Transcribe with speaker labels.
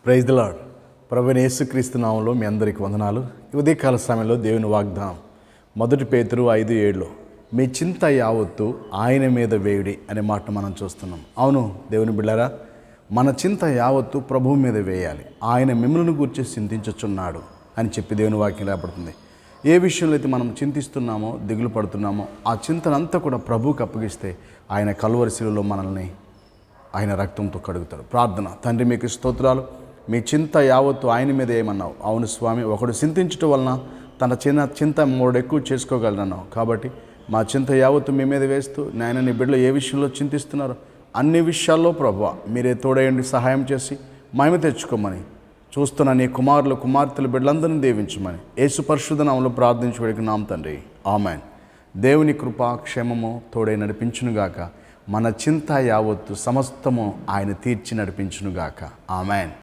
Speaker 1: Praise the lord. ప్రభువైన యేసుక్రీస్తు నామములో మీ అందరికి వందనాలు. ఈ ఉదయకాల సమయంలో దేవుని వాగ్దానం 1 పేతురు 5:7 మీ చింత యావత్తు ఆయన మీద వేయుడి అనే మాట మనం చూస్తున్నాం. అవును దేవుని బిడ్డలారా, మన చింత యావత్తు ప్రభువు మీద వేయాలి. ఆయన మిమ్మల్ని గురించి చింతించుచున్నాడు అని చెప్పి దేవుని వాక్యం రాబడుతుంది. ఏ విషయంలో అయితే మనం చింతిస్తున్నామో, దిగులు పడుతున్నామో, ఆ చింతనంతా కూడా ప్రభువుకి అప్పగిస్తే ఆయన కల్వరి శిలువలో మనల్ని ఆయన రక్తంతో కడుగుతాడు. ప్రార్థన. తండ్రి, మీకు స్తోత్రాలు. మీ చింత యావత్తు ఆయన మీద ఏమన్నావు. అవును స్వామి, ఒకడు చింతించటం వలన తన చింత మూడు ఎక్కువ చేసుకోగలనన్నావు. కాబట్టి మా చింత యావత్తు మీ మీద వేస్తూ, నాయన నీ బిడ్డలు ఏ విషయంలో చింతిస్తున్నారో అన్ని విషయాల్లో ప్రభువా మీరే తోడయండి, సహాయం చేసి మహిమ తెచ్చుకోమని చూస్తున్న నీ కుమారులు కుమార్తెలు బిడ్డలందరినీ దీవించమని యేసు పరిశుద్ధ నామములో ప్రార్థించి వేడుకున్నాం తండ్రి. ఆమెన్. దేవుని కృపా క్షేమము తోడై నడిపించునుగాక. మన చింత యావత్తు సమస్తము ఆయన తీర్చి నడిపించునుగాక. ఆమెన్.